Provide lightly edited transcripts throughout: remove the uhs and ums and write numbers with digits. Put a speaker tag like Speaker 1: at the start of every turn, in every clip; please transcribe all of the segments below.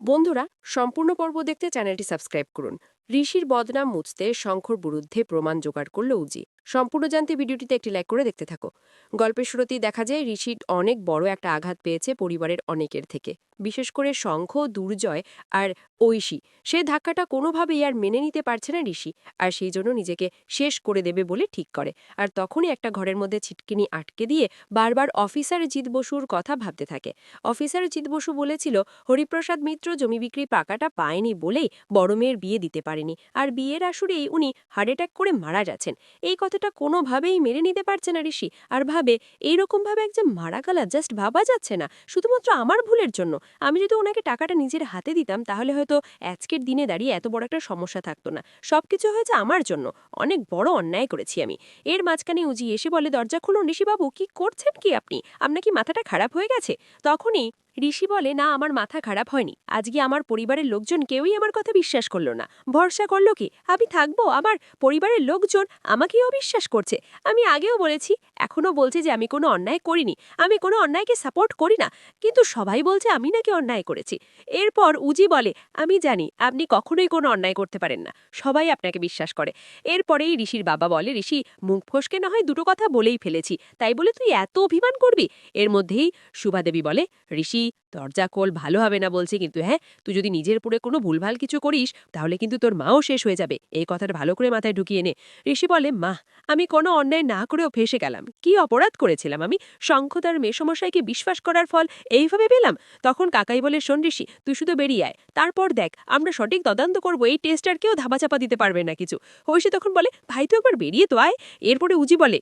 Speaker 1: বন্ধুরা, সম্পূর্ণ পর্ব দেখতে চ্যানেলটি সাবস্ক্রাইব করুন। ঋষির বদনাম মুছতে শঙ্খর বিরুদ্ধে প্রমাণ জোগাড় করল উজি। সম্পূর্ণ জানতে ভিডিওটিতে একটি লাইক করে দেখতে থাকো। গল্পের শুরুতেই দেখা যায় ঋষি অনেক বড় একটা আঘাত পেয়েছে পরিবারের অনেকের থেকে, বিশেষ করে শঙ্খ, দুর্জয় আর ঐশী। সে ধাক্কাটা কোনোভাবেই আর মেনে নিতে পারছে না ঋষি, আর সেই জন্য নিজেকে শেষ করে দেবে বলে ঠিক করে। আর তখনই একটা ঘরের মধ্যে ছিটকিনি আটকে দিয়ে বারবার অফিসার জিৎ বসুর কথা ভাবতে থাকে। অফিসার জিৎ বসু বলেছিল হরিপ্রসাদ মিত্র জমি বিক্রি টাকাটা পায়নি বলেই বড় মেয়ের বিয়ে দিতে পারেনি, আর বিয়ের আসরেই উনি হার্ট অ্যাটাক করে মারা যাচ্ছেন। এই কথাটা কোনোভাবেই মেনে নিতে পারছে না ঋষি, আর ভাবে এইরকমভাবে একজন মারা গেলা জাস্ট ভাবা যাচ্ছে না, শুধুমাত্র আমার ভুলের জন্য। আমি যদি ওনাকে টাকাটা নিজের হাতে দিতাম তাহলে হয়তো আজকের দিনে দাঁড়িয়ে এত বড় একটা সমস্যা থাকতো না। সবকিছু হয়েছে আমার জন্য, অনেক বড় অন্যায় করেছি আমি। এর মাঝখানে উজি এসে বলে, দরজা খুলুন ঋষিবাবু, কি করছেন কি আপনি? আপনার কি মাথাটা খারাপ হয়ে গেছে? তখনই ঋষি বলে, না, আমার মাথা খারাপ হয়নি। আজকে আমার পরিবারের লোকজন কেউই আমার কথা বিশ্বাস করলো না, ভরসা করলো কি আমি থাকবো? আমার পরিবারের লোকজন আমাকেই অবিশ্বাস করছে। আমি আগেও বলেছি, এখনো বলছি যে আমি কোনো অন্যায় করিনি, আমি কোনো অন্যায়কে সাপোর্ট করি না, কিন্তু সবাই বলছে আমি নাকি অন্যায় করেছি। এরপর উজি বলে, আমি জানি আপনি কখনোই কোনো অন্যায় করতে পারেন না, সবাই আপনাকে বিশ্বাস করে। এরপরেই ঋষির বাবা বলে, ঋষি, মুখ ফসকে না হয় দুটো কথা বলেই ফেলেছি, তাই বলে তুই এত অভিমান করবি? এর মধ্যেই সুভাদেবী বলে, ঋষি, দরজা খোল, ভালো হবে না বলছি কিন্তু, হ্যাঁ, তুই যদি নিজের পুরে কোনো ভুলভাল কিছু করিস তাহলে কিন্তু তোর মাও শেষ হয়ে যাবে, এই কথাটা ভালো করে মাথায় ঢুকিয়ে নে। ঋষি বলে, মা, আমি কোনো অন্যায় না করেও ফেসে গেলাম, কি অপরাধ করেছিলাম আমি? শঙ্খদার মেসমশাইকে বিশ্বাস করার ফল এইভাবে পেলাম। তখন কাকাই বলে, শোন ঋষি, তুই শুধু বেরিয়ে আয়, তারপর দেখ আমরা সঠিক তদন্ত করবো, এই টেস্টার কেউ ধামাচাপা দিতে পারবে না কিছু। ঐশী তখন বলে, ভাই তুই একবার বেরিয়ে তো আয়। এরপরে উজি বলে,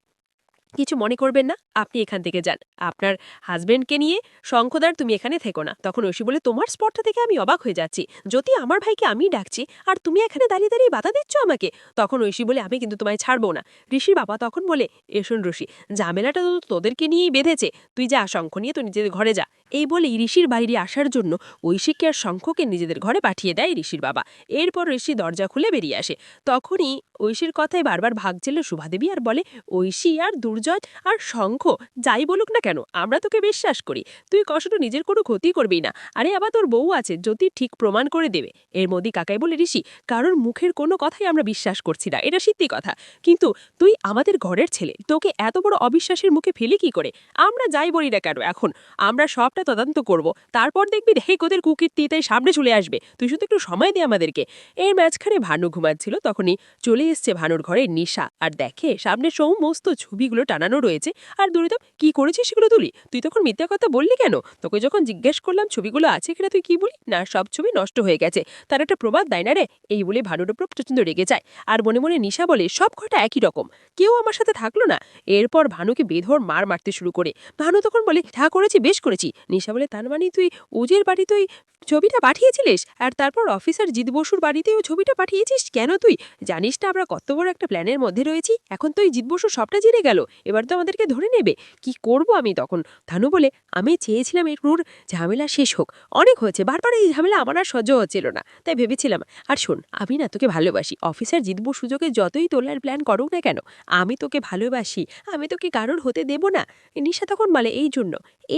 Speaker 1: কিছু মনে করবেন না, আপনি এখান থেকে যান, আপনার হাজবেন্ডকে নিয়ে। শঙ্খদার, তুমি এখানে থেকো না। তখন ঐশী বলে, তোমার স্পটটা থেকে আমি অবাক হয়ে যাচ্ছি, যদি আমার ভাইকে আমি ডাকছি আর তুমি এখানে দাঁড়িয়ে দাঁড়িয়ে বাধা দিচ্ছ আমাকে। তখন ঐশী বলে, আমি কিন্তু তোমায় ছাড়বো না। ঋষির বাবা তখন বলে, এসন ঋষি, ঝামেলাটা তো তোদেরকে নিয়েই বেঁধেছে, তুই যা, শঙ্খ নিয়ে তুই নিজেদের ঘরে যা। এই বলে ঋষির বাইরে আসার জন্য ঐশীকে আর শঙ্খকে নিজেদের ঘরে পাঠিয়ে দেয় ঋষির বাবা। এরপর ঋষি দরজা খুলে বেরিয়ে আসে। তখনই ঐশীর কথায় বারবার ভাগছিল সুভাদেবী, আর বলে, ঐশী আর দুর্জয় আর শঙ্খ যাই বলুক না কেন, আমরা তোকে বিশ্বাস করি, তুই কষ্ট নিজের কোনো ক্ষতি করবি না। আরে আবার তোর বউ আছে, যদি ঠিক প্রমাণ করে দেবে। এর মধ্যে কাকাই বলে, ঋষি, কারোর মুখের কোনো কথাই আমরা বিশ্বাস করছি না, এটা সত্যি কথা, কিন্তু তুই আমাদের ঘরের ছেলে, তোকে এত বড় অবিশ্বাসের মুখে ফেলি কি করে? আমরা যাই বলি না কেন, এখন আমরা সবটা তদন্ত করব, তারপর দেখবি দেখে ওদের কুকীর্তি তাই সামনে চলে আসবে, তুই শুধু একটু সময় দে আমাদেরকে। এর মাঝখানে ভানু ঘুমাচ্ছিল, তখনই চলে এসছে ভানুর ঘরে নিশা, আর দেখে সামনে সমস্ত ছবিগুলো টানানো রয়েছে। আর দূরে, কি করেছিস সেগুলো তুলি? তুই তখন মিথ্যা কথা বললি কেন? তোকে যখন জিজ্ঞেস করলাম ছবিগুলো আছে কিনা, তুই কি বলি? না, সব ছবি নষ্ট হয়ে গেছে, তার একটা প্রবাদ দেয় না রে। এই বলে ভানুর উপর প্রচন্ড রেগে যায়। আর মনে মনে নিশা বলে, সব কটা একই রকম, কেউ আমার সাথে থাকলো না। এরপর ভানুকে বেধর মার মারতে শুরু করে। ভানু তখন বলে, যা করেছি বেশ করেছি। নিশা বলে, তার মানে তুই উজের বাড়ি তুই ছবিটা পাঠিয়েছিলিস, আর তারপর অফিসার জিৎ বসুর বাড়িতেও ছবিটা পাঠিয়েছিস কেন? তুই জানিস না আমরা কত বড় একটা প্ল্যানের মধ্যে রয়েছি? এখন তো এই জিৎ বসু সবটা জেনে গেল, এবার তো আমাদেরকে ধরে নেবে, কি করব আমি তখন? ধানু বলে, আমি চেয়েছিলাম একটুর ঝামেলা শেষ হোক, অনেক হয়েছে, বারবার এই ঝামেলা আমার আর সহ্য হচ্ছিল না, তাই ভেবেছিলাম। আর শোন, আমি না তোকে ভালোবাসি, অফিসার জিতবো সুযোগে যতই তোলার প্ল্যান করুক না কেন, আমি তোকে ভালোবাসি, আমি তোকে কারোর হতে দেব না। নিশা তখন বলে,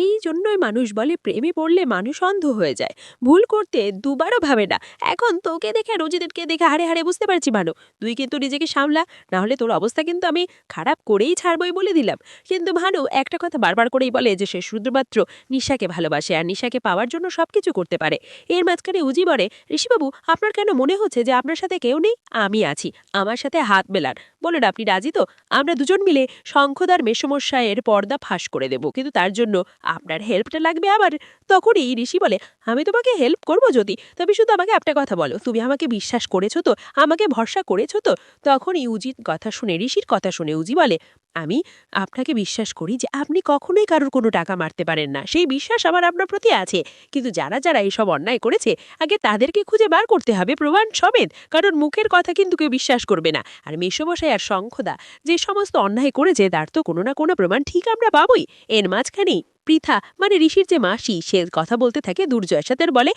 Speaker 1: এই জন্যই মানুষ বলে প্রেমে পড়লে মানুষ অন্ধ হয়ে যায়, ভুল করতে দুবারও ভাবে না। এখন তোকে দেখে রোজিদেরকে দেখে হাড়ে হাড়ে বুঝতে পারছি ভানু, তুই কিন্তু নিজেকে সামলা, না হলে তোর অবস্থা কিন্তু আমি খারাপ করেই ছাড়বই বলে দিলাম। কিন্তু ভানু একটা কথা বারবার করেই বলে যে সে শুধুমাত্র নিশাকে ভালোবাসে আর নিশাকে পাওয়ার জন্য সবকিছু করতে পারে। এর মাঝখানে উজি বলে, ঋষিবাবু, আপনার কেন মনে হচ্ছে যে আপনার সাথে কেউ নেই? আমি আছি, আমার সাথে হাত মেলান, বলুন আপনি রাজি তো? আমরা দুজন মিলে শঙ্খদার মেসমশাইয়ের পর্দা ফাঁস করে দেব, কিন্তু তার জন্য আপনার হেল্পটা লাগবে আমার। তখনই ঋষি বলে, আমি তোমাকে হেল্প করবো যদি, তবে শুধু আমাকে একটা কথা বলো, তুমি আমাকে বিশ্বাস করেছো তো? আমাকে ভরসা করেছো তো? তখনই উজির কথা শুনে, ঋষির কথা শুনে উজি বলে, আমি আপনাকে বিশ্বাস করি যে আপনি কখনোই কারোর কোনো টাকা মারতে পারেন না, সেই বিশ্বাস আমার আপনার প্রতি আছে, কিন্তু যারা যারা এইসব অন্যায় করেছে আগে তাদেরকে খুঁজে বার করতে হবে প্রমাণ সমেত, কারণ মুখের কথা কিন্তু কেউ বিশ্বাস করবে না। আর মেসমশাই আর শঙ্খদা যে সমস্ত অন্যায় করেছে তার তো কোনো না কোনো প্রমাণ ঠিক আমরা পাবোই। এর মাঝখানেই
Speaker 2: পৃথা মানে ঋষির যে মাসি সে কথা বলতে থাকে দুর্জয়ের সাথে আর বলে,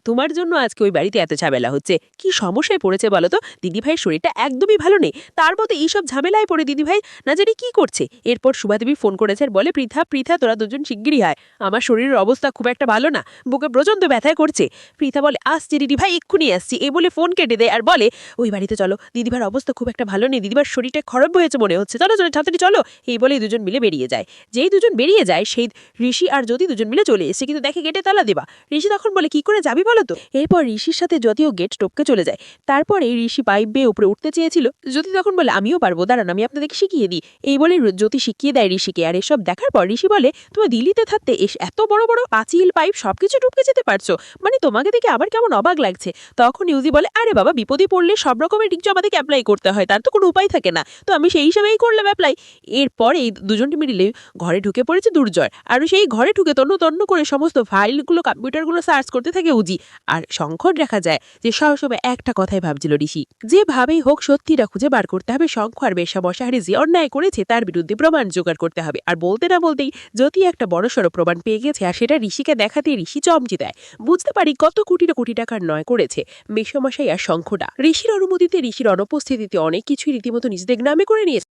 Speaker 2: তোমার জন্য আজকে ওই বাড়িতে এত ঝামেলা হচ্ছে, কি সমস্যায় পড়েছে বলো তো? দিদিভাইয়ের শরীরটা একদমই ভালো নেই, তার মধ্যে এইসব ঝামেলায় পড়ে দিদিভাই না জানি কি করছে। এরপর সুভাদেবী ফোন করেছে আর বলে, পৃথা পৃথা তোরা দুজন শিগগিরই আয়, আমার শরীরের অবস্থা খুব একটা ভালো না, বুকে প্রচন্ড ব্যথায় করছে। পৃথা বলে, আসছি দিদিভাই, এক্ষুনি আসছি। এই বলে ফোন কেটে দেয় আর বলে, ওই বাড়িতে চলো, দিদিভার অবস্থা খুব একটা ভালো নেই, দিদিভার শরীরটা খারাপ হয়েছে মনে হচ্ছে, চলো চলো তাড়াতাড়ি চলো। এই বলে দুজন মিলে বেরিয়ে যায়। যেই দুজন বেরিয়ে যায় সেই ঋষি আর জ্যোতি দুজন মিলে চলে এসে কিন্তু দেখে গেটে তালা দেবা। ঋষি তখন বলে, কি করে যাবি বলো তো? এরপর ঋষির সাথে জ্যোতিও গেট টপকে চলে যায়। তারপরে ঋষি পাইপ বেয়ে উপরে উঠতে চেয়েছিল, জ্যোতি তখন বলে, আমিও পারবো, দাঁড়ান আমি আপনাদেরকে শিখিয়ে দিই। এই বলে জ্যোতি শিখিয়ে দেয় ঋষিকে। আর এসব দেখার পর ঋষি বলে, তুমি দিল্লিতে থাকতে এত বড় বড় পাঁচিল পাইপ সবকিছু টপকে যেতে পারছো, মানে তোমাকে দেখে আমার কেমন অবাক লাগছে। তখন ইউজি বলে, আরে বাবা, বিপদে পড়লে সব রকমের টিকচো আমাদেরকে অ্যাপ্লাই করতে হয়, তার তো কোনো উপায় থাকে না, তো আমি সেই হিসাবেই করলাম অ্যাপ্লাই। এরপর এই দুজনটি মিলে ঘরে ঢুকে পড়েছে দুর্জয়, আর সেই ঘরে ঢুকে তন্ন তন্ন করে সমস্ত ফাইলগুলো কম্পিউটারগুলো সার্চ করতে থাকে উজি। আর শঙ্কর দেখা যায় যে সবসময় একটা কথাই ভাবছিল ঋষি, যেভাবেই হোক সত্যিটা খুঁজে বার করতে হবে, শঙ্খ আর বেশ্যামশাহারি যে অন্যায় করেছে তার বিরুদ্ধে প্রমাণ জোগাড় করতে হবে। আর বলতে না বলতেই জ্যোতি একটা বড়সড় প্রমাণ পেয়ে গেছে, আর সেটা ঋষিকে দেখাতে ঋষি চমকে দেয়। বুঝতে পারি কত কোটি কোটি টাকার নয় করেছে বেশ্যামশাই আর শঙ্খটা। ঋষির অনুমতিতে, ঋষির অনুপস্থিতিতে অনেক কিছুই রীতিমতো নিজেদের নামে করে নিয়েছে।